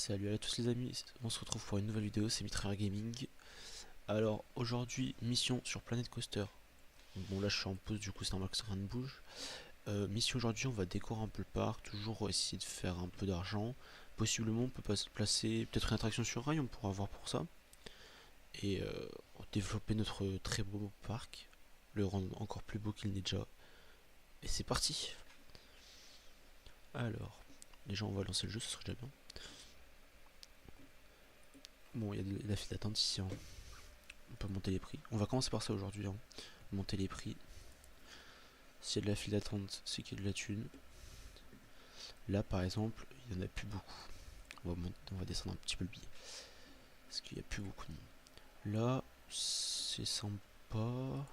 Salut à tous les amis, on se retrouve pour une nouvelle vidéo, c'est Mitrailleur Gaming. Alors aujourd'hui, mission sur Planet Coaster. Bon là je suis en pause, du coup c'est normal que ça ne bouge. Mission aujourd'hui, on va décorer un peu le parc, toujours essayer de faire un peu d'argent. Possiblement on peut placer peut-être une attraction sur rail, on pourra voir pour ça. Et développer notre très beau parc, le rendre encore plus beau qu'il n'est déjà. Et c'est parti. Alors, déjà on va lancer le jeu, ce serait déjà bien. Bon, il y a de la file d'attente ici, hein. On peut monter les prix. On va commencer par ça aujourd'hui, hein. Monter les prix. S'il y a de la file d'attente, c'est qu'il y a de la thune. Là par exemple, il n'y en a plus beaucoup. On va descendre un petit peu le billet. Parce qu'il n'y a plus beaucoup de monde. Là, c'est sympa.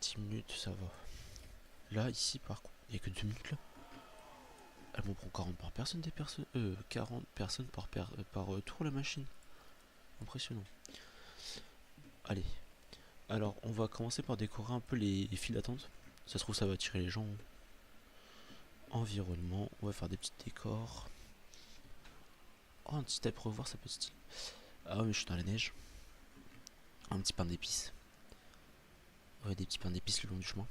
10 minutes, ça va. Là, ici par contre, il n'y a que 2 minutes là. Elles m'en prend 40 par personne, 40 personnes par tour la machine. Impressionnant. Allez. Alors, on va commencer par décorer un peu les files d'attente. Ça se trouve, ça va attirer les gens. Environnement, on va faire des petits décors. Oh, un petit step revoir, ça peut être stylé. Ah ouais, mais je suis dans la neige. Un petit pain d'épices. Ouais, des petits pains d'épices le long du chemin.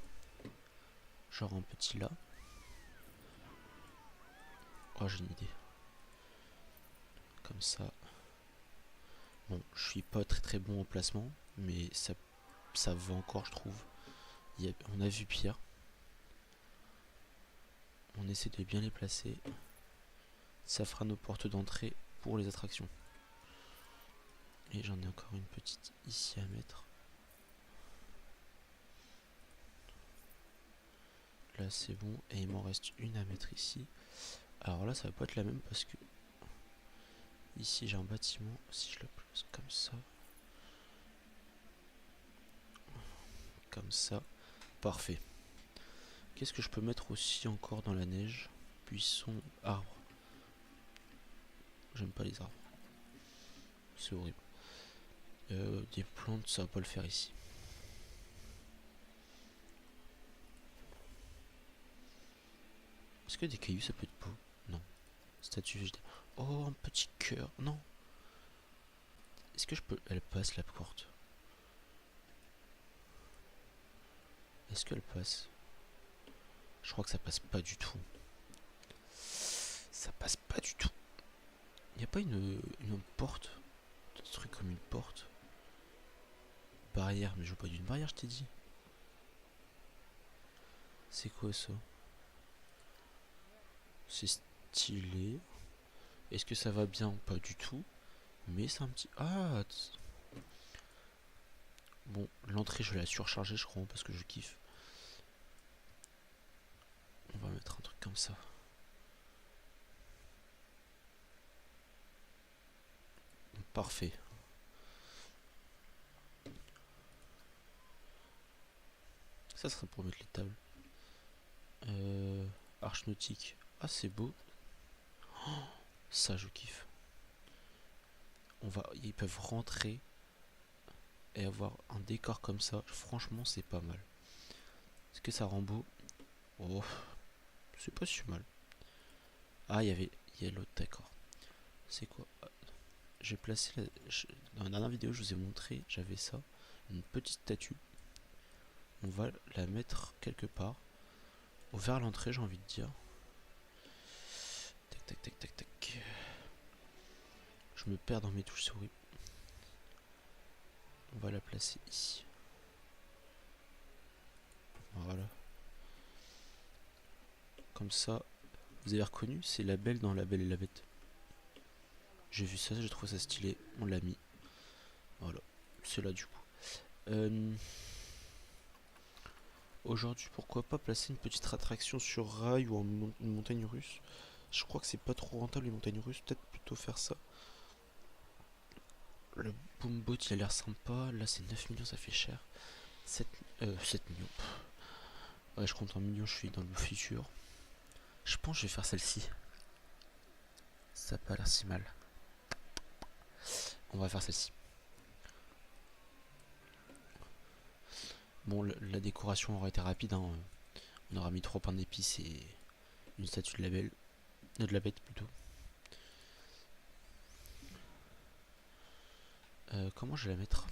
Genre un petit là. Oh, j'ai une idée. Comme ça. Bon, je suis pas très bon en placement, mais ça va encore, je trouve. On a vu pire. On essaie de bien les placer. Ça fera nos portes d'entrée pour les attractions. Et j'en ai encore une petite ici à mettre. Là c'est bon. Et il m'en reste une à mettre ici. Alors là ça va pas être la même parce que ici j'ai un bâtiment. Si je le place comme ça. Comme ça. Parfait. Qu'est-ce que je peux mettre aussi encore dans la neige? Buissons, arbres. J'aime pas les arbres. C'est horrible. Des plantes, ça va pas le faire ici. Est-ce que des cailloux ça peut être beau? Non. Statue végétale. Oh, un petit cœur. Non. Est-ce que je peux... Elle passe la porte. Est-ce qu'elle passe? Je crois que ça passe pas du tout. Ça passe pas du tout. Il n'y a pas une porte? Un truc comme une porte? Barrière, mais je veux pas d'une barrière, je t'ai dit. C'est quoi ça? C'est stylé. Est-ce que ça va bien? Pas du tout. Mais c'est un petit... Ah! Bon, l'entrée, je vais la surcharger, je crois, parce que je kiffe. On va mettre un truc comme ça. Parfait. Ça serait pour mettre les tables. Arche nautique. Ah, c'est beau. Oh, ça, je kiffe. Ils peuvent rentrer et avoir un décor comme ça. Franchement, c'est pas mal. Est-ce que ça rend beau? Oh, c'est pas si mal. Ah, il y a l'autre, d'accord. C'est quoi? J'ai placé dans la dernière vidéo, je vous ai montré, j'avais ça, une petite statue. On va la mettre quelque part, vers l'entrée, j'ai envie de dire. Tac, tac, tac, tac, tac. Je me perds dans mes touches souris. On va la placer ici. Voilà. Comme ça, vous avez reconnu, c'est la Belle dans La Belle et la Bête. J'ai vu ça, j'ai trouvé ça stylé, on l'a mis. Voilà, c'est là du coup. Aujourd'hui, pourquoi pas placer une petite attraction sur rail ou une montagne russe. Je crois que c'est pas trop rentable les montagnes russes, peut-être plutôt faire ça. Le Boombot il a l'air sympa, là c'est 9 millions, ça fait cher. 7 millions. Ouais, je compte en millions, je suis dans le futur. Je pense que je vais faire celle-ci. Ça a pas l'air si mal. On va faire celle-ci. Bon, la décoration aura été rapide, hein. On aura mis 3 pains d'épices et une statue de la belle. De la bête plutôt. Comment je vais la mettre?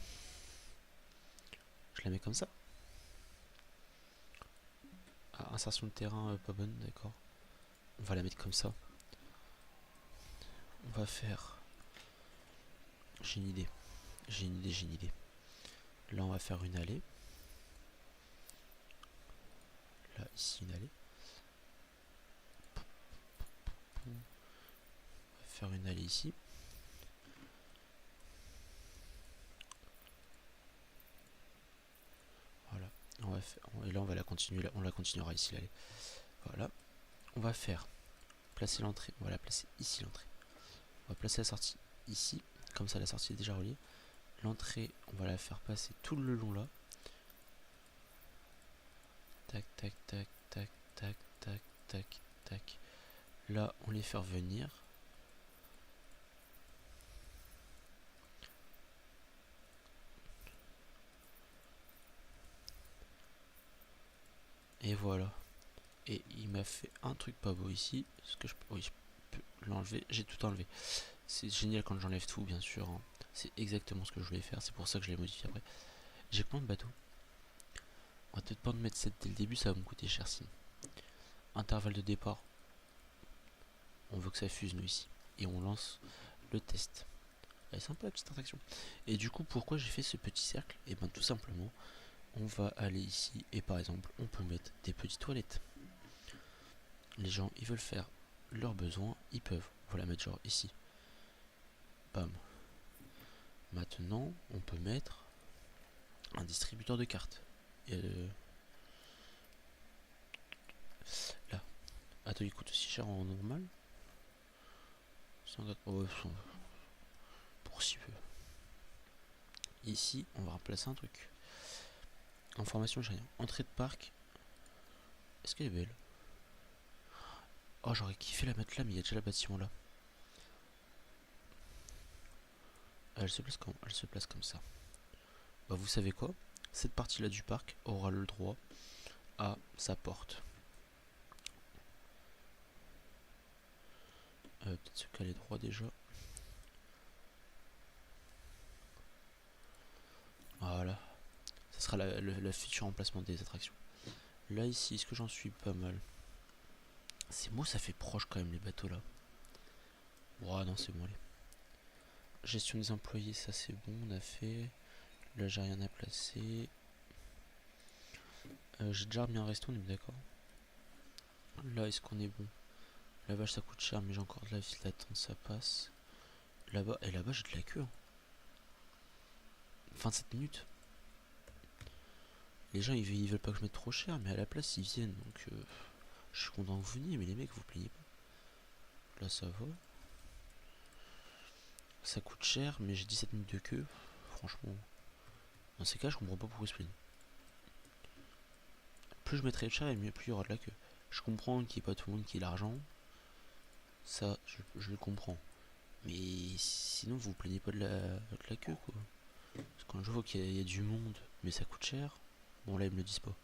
Je la mets comme ça. Ah, insertion de terrain pas bonne, d'accord. On va la mettre comme ça. On va faire... J'ai une idée. J'ai une idée, j'ai une idée. Là, on va faire une allée. Là, ici, une allée. On va faire une allée ici. Voilà. On va faire, et là, on va la continuer. On la continuera ici, l'allée. Voilà. On va faire placer l'entrée. On va la placer ici, l'entrée. On va placer la sortie ici. Comme ça, la sortie est déjà reliée. L'entrée, on va la faire passer tout le long là. Tac, tac, tac, tac, tac, tac, tac, tac. Là, on les fait revenir. Et voilà. Et il m'a fait un truc pas beau ici. Est-ce que oui, je peux l'enlever. J'ai tout enlevé. C'est génial quand j'enlève tout, bien sûr. Hein. C'est exactement ce que je voulais faire. C'est pour ça que je l'ai modifié après. J'ai combien de bateaux? On va peut-être pas en mettre 7 dès le début, ça va me coûter cher sinon. Intervalle de départ. On veut que ça fuse nous ici. Et on lance le test. Elle est sympa la petite attraction. Et du coup, pourquoi j'ai fait ce petit cercle? Et bien tout simplement, on va aller ici et par exemple, on peut mettre des petites toilettes. Les gens, ils veulent faire leurs besoins, ils peuvent. On va la mettre genre ici. Bam. Maintenant, on peut mettre un distributeur de cartes. Là. Attends, il coûte aussi cher en normal. Oh, pour si peu. Ici, on va remplacer un truc. Information, j'ai rien. Entrée de parc. Est-ce qu'elle est belle? Oh, j'aurais kiffé la mettre là, mais il y a déjà le bâtiment là. Elle se place comme ça. Bah, vous savez quoi? Cette partie là du parc aura le droit à sa porte. Peut-être se caler droit déjà. Voilà. Ça sera le futur emplacement des attractions. Là ici, est-ce que j'en suis pas mal? C'est beau, ça fait proche quand même les bateaux là. Ouah non, c'est bon allez. Gestion des employés, ça c'est bon, on a fait. Là j'ai rien à placer. J'ai déjà remis un resto, on est d'accord. Là est-ce qu'on est bon? La vache ça coûte cher, mais j'ai encore de la file d'attente, ça passe. Là-bas, et là-bas j'ai de la queue. 27 minutes. Les gens ils veulent pas que je mette trop cher, mais à la place ils viennent, donc je suis content que vous veniez, mais les mecs vous plaignez pas. Là ça va. Ça coûte cher, mais j'ai 17 minutes de queue. Franchement, dans ces cas je comprends pas pourquoi ils se plaignent. Plus je mettrai cher et mieux plus il y aura de la queue. Je comprends qu'il n'y ait pas tout le monde qui ait l'argent. Ça, je le comprends. Mais sinon, vous vous plaignez pas de la queue, quoi. Parce que quand je vois qu'il y a du monde, mais ça coûte cher, bon là, ils me le disent pas.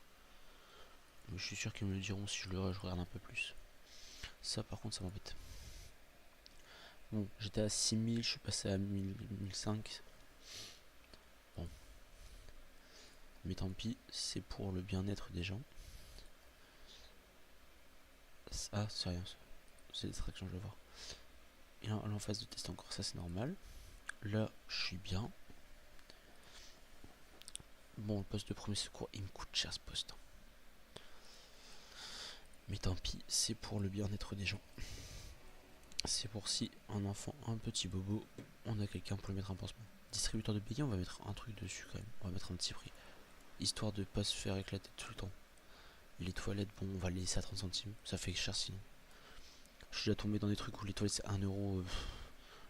Mais je suis sûr qu'ils me le diront si je regarde un peu plus. Ça, par contre, ça m'embête. Bon, j'étais à 6000, je suis passé à 1000, 1005. Bon. Mais tant pis, c'est pour le bien-être des gens. Ah, c'est rien, c'est des distractions, je vais voir. Et là, en phase de test encore, ça c'est normal. Là, je suis bien. Bon, le poste de premier secours, il me coûte cher ce poste. Mais tant pis, c'est pour le bien-être des gens. C'est pour si un enfant, un petit bobo, on a quelqu'un pour lui mettre un pansement. Distributeur de billets, on va mettre un truc dessus quand même. On va mettre un petit prix. Histoire de pas se faire éclater tout le temps. Les toilettes, bon, on va les laisser à 30 centimes. Ça fait cher sinon. Je suis déjà tombé dans des trucs où les toilettes c'est 1 euro.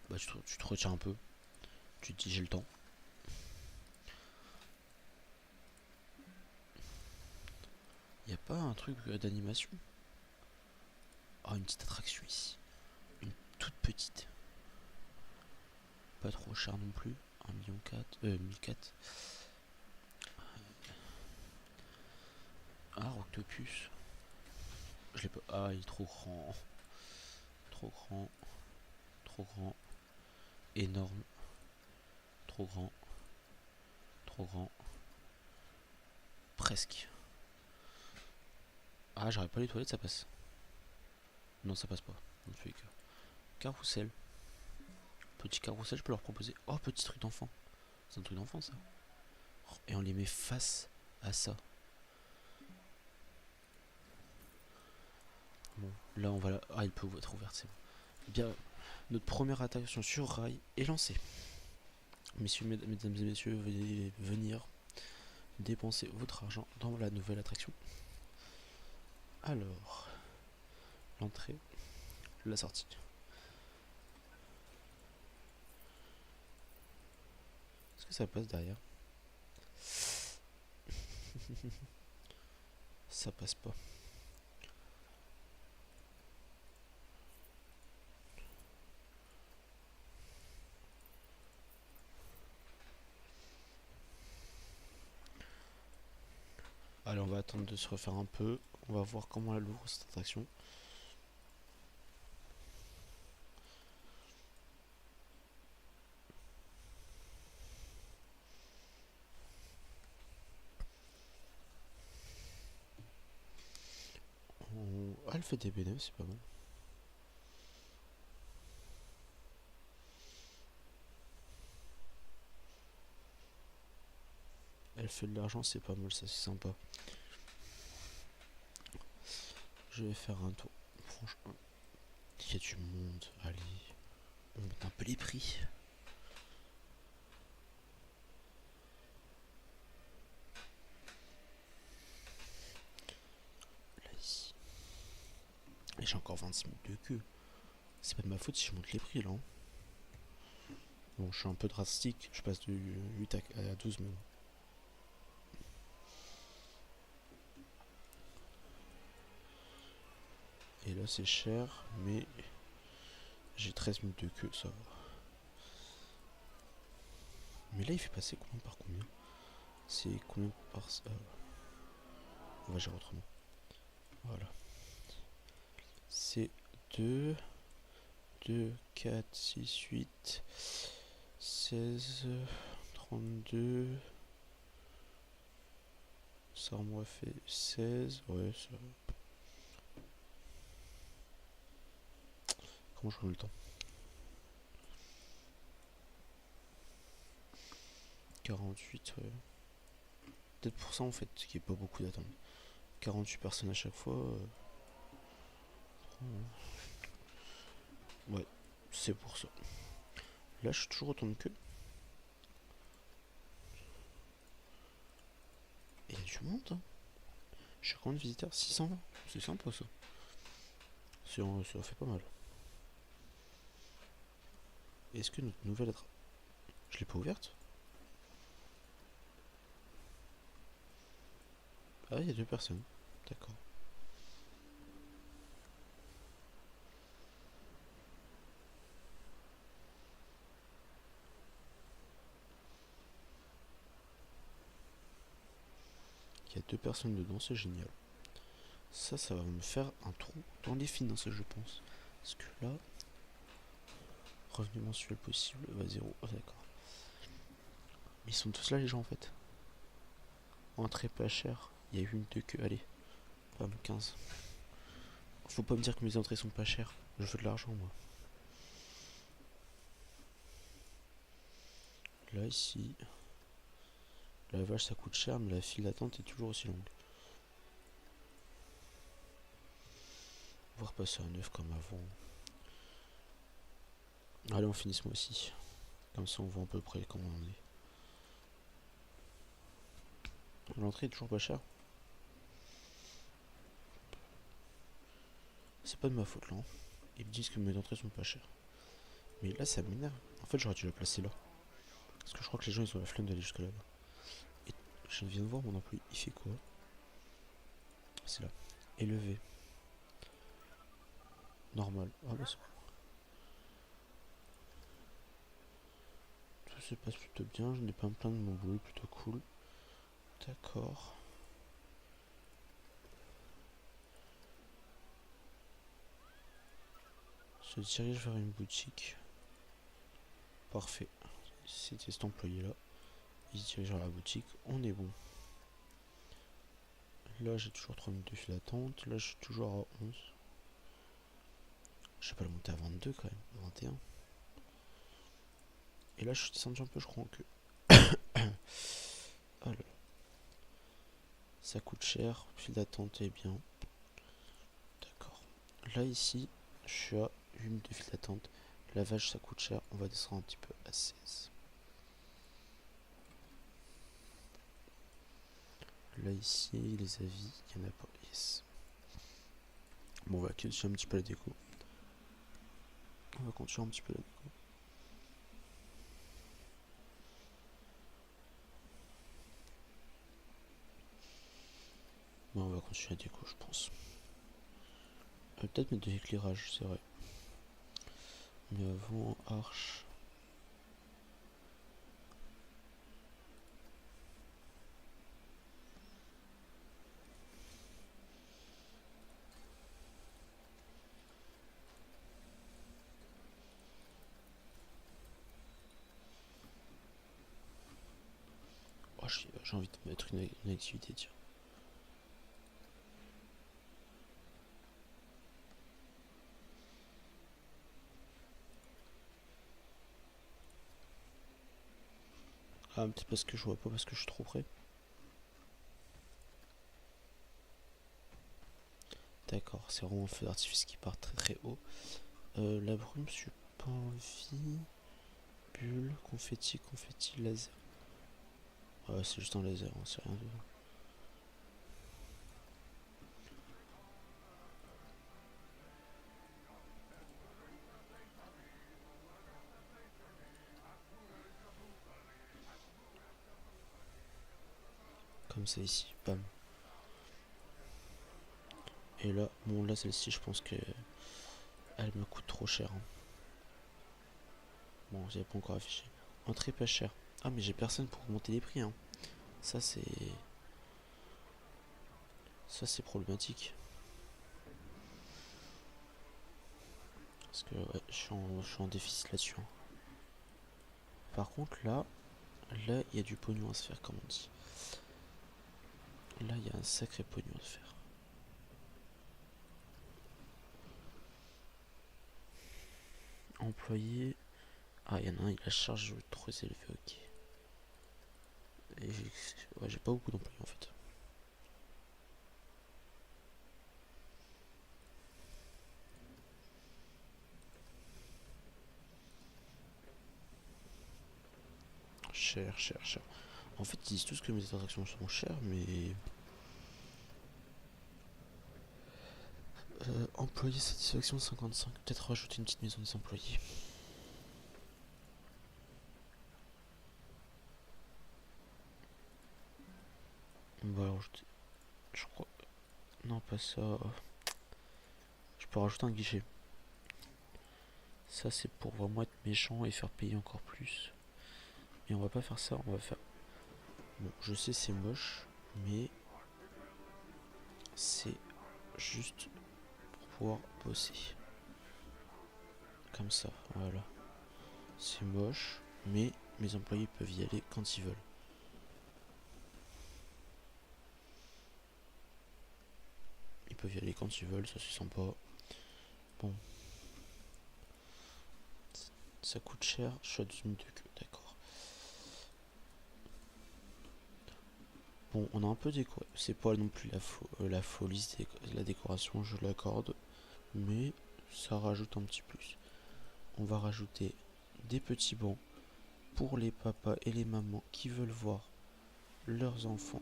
Bah, tu te retiens un peu. Tu te dis j'ai le temps. Y a pas un truc d'animation? Ah, une petite attraction ici. Une toute petite. Pas trop cher non plus. 1,4 million. 1004. Ah, Octopus. Je l'ai pas. Ah, il est trop grand. Trop grand. Trop grand. Énorme. Trop grand. Trop grand. Presque. Ah, j'arrive pas les toilettes, ça passe. Non, ça passe pas. Dans tous les cas. Carrousel. Petit carrousel, je peux leur proposer. Oh, petit truc d'enfant. C'est un truc d'enfant, ça. Oh, et on les met face à ça. Bon, là, on va là. Ah, il peut être ouverte, c'est bon. Bien, notre première attraction sur rail est lancée. Messieurs, mesdames et messieurs, veuillez venir dépenser votre argent dans la nouvelle attraction. Alors, l'entrée, la sortie. Est-ce que ça passe derrière? Ça passe pas. Allez, on va attendre de se refaire un peu. On va voir comment elle ouvre cette attraction. Ah, elle fait des bénéfices, c'est pas mal. Elle fait de l'argent, c'est pas mal, ça c'est sympa. Je vais faire un tour. Franchement, il y a du monde. Allez, on monte un peu les prix. Là, ici. Et j'ai encore 26 minutes de queue. C'est pas de ma faute si je monte les prix là. Hein. Bon, je suis un peu drastique. Je passe de 8 à 12, mais bon. Et là, c'est cher, mais j'ai 13 minutes de queue, ça va. Mais là, il fait passer combien par combien? C'est combien par... on va gérer autrement. Voilà. C'est 2, 2, 4, 6, 8, 16, 32. Ça m'aurait fait 16. Ouais, ça... Comment je remets le temps? 48, ouais. Peut-être pour ça en fait, qu'il n'y ait pas beaucoup d'attente. 48 personnes à chaque fois. Ouais, c'est pour ça. Là, je suis toujours autant de queue. Et il y a du monde, hein. Je suis combien de visiteurs? 620. C'est sympa ça. Ça fait pas mal. Est-ce que notre nouvelle attraction... Je l'ai pas ouverte? Ah, il y a 2 personnes. D'accord. Il y a 2 personnes dedans, c'est génial. Ça va me faire un trou dans les finances, je pense. Parce que là, revenu mensuel possible, va 0. Oh, d'accord. Ils sont tous là, les gens, en fait. Entrée pas cher. Il y a eu une de queue. Allez, bam, 15. Faut pas me dire que mes entrées sont pas chères. Je veux de l'argent, moi. Là, ici. La vache, ça coûte cher, mais la file d'attente est toujours aussi longue. On va repasser à 9 comme avant. Allez, on finit ce mois-ci. Comme ça, on voit à peu près comment on est. L'entrée est toujours pas chère. C'est pas de ma faute, là. Hein. Ils me disent que mes entrées sont pas chères. Mais là, ça m'énerve. En fait, j'aurais dû la placer là. Parce que je crois que les gens, ils ont la flemme d'aller jusque là-bas. Et je viens de voir mon employé. Il fait quoi? C'est là. Élevé. Normal. Ah bah c'est bon. Tout se passe plutôt bien. Je n'ai pas à me plaindre de mon boulot. Plutôt cool. D'accord. Se dirige vers une boutique. Parfait. c'était cet employé là. Il se dirige vers la boutique, on est bon. Là j'ai toujours 3 minutes de file d'attente, là je suis toujours à 11. Je vais pas le monter à 22 quand même, 21. Et là je suis descendu un peu, je crois que. Oh là là. Ça coûte cher, file d'attente est bien. D'accord. Là ici, je suis à 8 minutes de file d'attente. Lavage ça coûte cher, on va descendre un petit peu à 16. Là ici, les avis, il n'y en a pas. Yes. Bon, on va continuer un petit peu la déco. On va continuer un petit peu la déco. Bon, on va continuer la déco, je pense. Peut-être mettre de l'éclairage, c'est vrai. Mais avant, arche. Oh, j'ai envie de mettre une activité, tiens. Ah, peut-être parce que je vois pas, parce que je suis trop près. D'accord, c'est vraiment un feu d'artifice qui part très très haut. La brume, je suis pas envie. Bulle, confetti, laser. Ouais, c'est juste un laser, hein, c'est rien de. Comme ça ici, bam. Et là, bon là celle-ci je pense que elle me coûte trop cher, hein. Bon, j'avais pas encore affiché. Entrée pas cher. Ah mais j'ai personne pour monter les prix, hein. Ça c'est. Ça c'est problématique. Parce que ouais, je suis en déficit là-dessus, hein. Par contre là il y a du pognon à se faire comme on dit. Là il y a un sacré pognon à se faire. Employé. Ah, il y en a un, il a la charge trop élevée, ok. Et ouais, j'ai pas beaucoup d'employés en fait. Cher, cher, cher. En fait, ils disent tous que mes attractions sont chères, mais. Employé satisfaction 55. Peut-être rajouter une petite maison des employés. On va rajouter. Je crois. Non, pas ça. Je peux rajouter un guichet. Ça, c'est pour vraiment être méchant et faire payer encore plus. Et on va pas faire ça, on va faire. Bon, je sais, c'est moche, mais. C'est juste pour pouvoir bosser. Comme ça, voilà. C'est moche, mais mes employés peuvent y aller quand ils veulent. Ils peuvent y aller quand ils veulent, ça c'est sympa. Bon. Ça coûte cher, je suis à 12 minutes de queue, d'accord. Bon, on a un peu décoré. C'est pas non plus la folie de la décoration, je l'accorde. Mais ça rajoute un petit plus. On va rajouter des petits bancs pour les papas et les mamans qui veulent voir leurs enfants.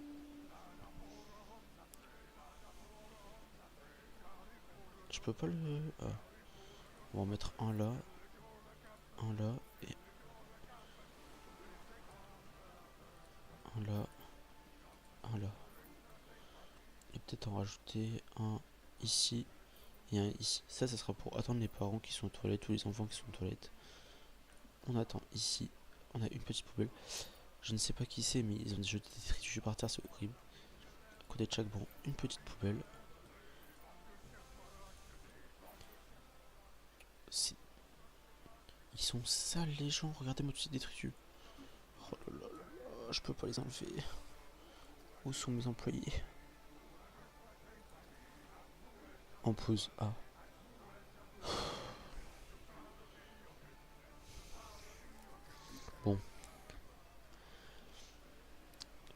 Je peux pas le. Ah. On va en mettre un là et un là, un là. Et peut-être en rajouter un ici et un ici. Ça sera pour attendre les parents qui sont aux toilettes ou les enfants qui sont aux toilettes. On attend ici. On a une petite poubelle. Je ne sais pas qui c'est, mais ils ont jeté des détritus par terre, c'est horrible. À côté de chaque banc, une petite poubelle. Ils sont sales les gens, regardez-moi tous ces détritus. Oh là là là là, je peux pas les enlever. Où sont mes employés? En pause. Ah. Bon.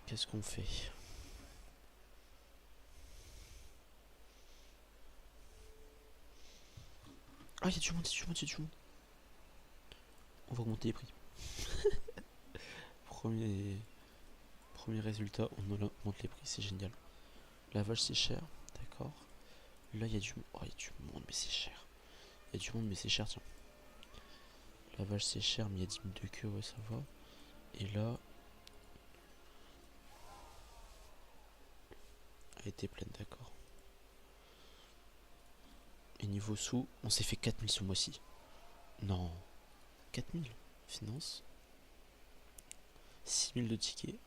Qu'est-ce qu'on fait? Ah, il y a du monde, il y a du monde, il y a du monde. On va augmenter les prix. Premier résultat, on augmente les prix, c'est génial. La vache c'est cher, d'accord. Là il y a du monde, oh, il y a du monde mais c'est cher. Il y a du monde mais c'est cher, tiens. La vache c'est cher mais il y a 10 000 de queue, ouais ça va. Et là, elle était pleine, d'accord. Et niveau sous, on s'est fait 4000 ce mois-ci. Non, 4000. Finance. 6000 de tickets.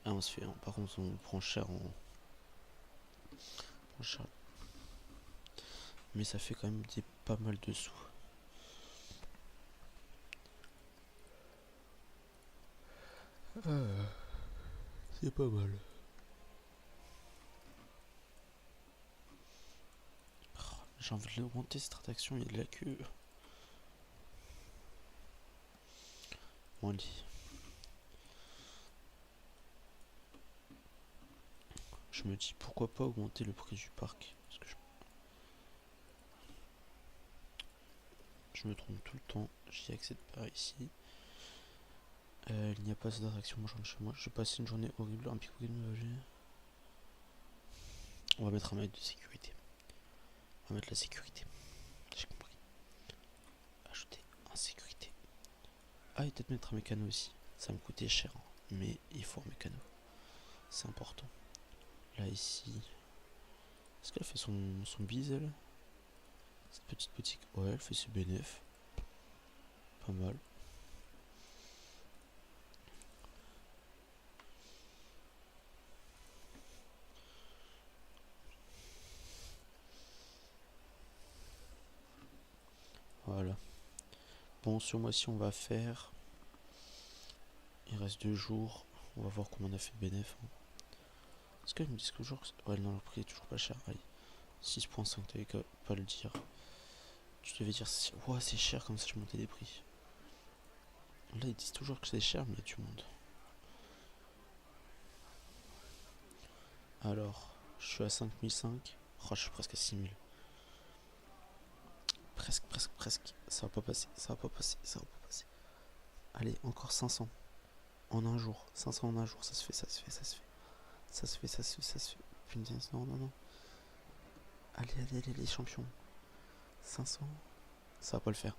Ah on se fait, par contre on prend cher en... cher. Mais ça fait quand même pas mal de sous. C'est pas mal. J'ai envie de l'augmenter cette attraction, il y a de la queue. Bon allez. Je me dis pourquoi pas augmenter le prix du parc. Parce que je me trompe tout le temps, j'y accède pas ici. Il n'y a pas assez d'attraction, moi je rentre chez moi. Je vais passer une journée horrible, un pic week-end. On va mettre un mètre de sécurité. On va mettre la sécurité. J'ai compris. Ajouter en sécurité. Ah, et peut-être mettre un mécano aussi. Ça me coûtait cher, hein, mais il faut un mécano. C'est important. Là, ici. Est-ce qu'elle fait son bise, elle? Cette petite boutique. Ouais, elle fait ses bénéf. Pas mal. Voilà. Bon, ce mois-ci, on va faire. Il reste 2 jours. On va voir comment on a fait de bénéf. Hein. Est-ce qu'elle me dit toujours que... Ouais, non, le prix est toujours pas cher. Allez. 6.5, t'avais qu'à pas le dire. Tu devais dire, ouais, c'est cher comme ça, je montais les prix. Là, ils disent toujours que c'est cher, mais il y a du monde. Alors, je suis à 5005. Oh, je suis presque à 6000. Presque. Ça va pas passer, ça va pas passer, ça va pas passer. Allez, encore 500. En un jour. 500 en un jour, ça se fait, ça se fait, ça se fait. Ça se fait, ça se fait, ça se fait. Putain, non, non, non. Allez, les champions. 500. Ça va pas le faire.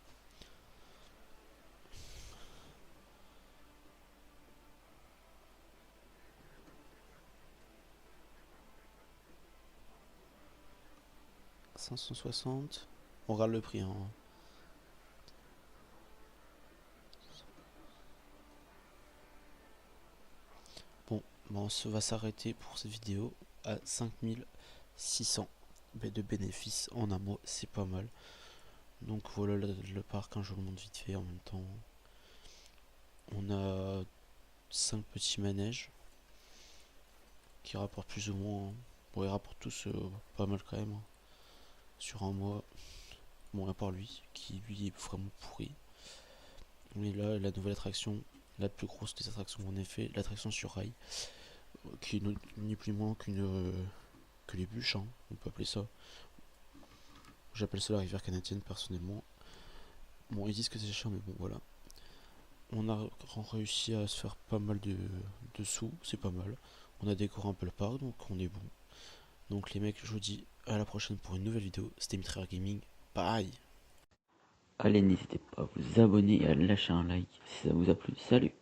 « 560. On regarde le prix, hein. Bon, on va s'arrêter pour cette vidéo à 5600 de bénéfices en un mois, c'est pas mal. Donc voilà le parc, hein, je vous le montre vite fait en même temps. On a 5 petits manèges qui rapportent plus ou moins. Bon, ils rapportent tous pas mal quand même. Hein. Sur un mois. Bon, à part lui, qui lui est vraiment pourri. Mais là, la nouvelle attraction, la plus grosse des attractions qu'on ait fait, l'attraction sur rail, qui est ni plus ni moins que les bûches, hein, on peut appeler ça. J'appelle ça la rivière canadienne personnellement. Bon, ils disent que c'est cher, mais bon, voilà. On a réussi à se faire pas mal de sous, c'est pas mal. On a décoré un peu le parc, donc on est bon. Donc les mecs, je vous dis à la prochaine pour une nouvelle vidéo. C'était Mitrailleur Gaming. Bye. Allez, n'hésitez pas à vous abonner et à lâcher un like si ça vous a plu. Salut!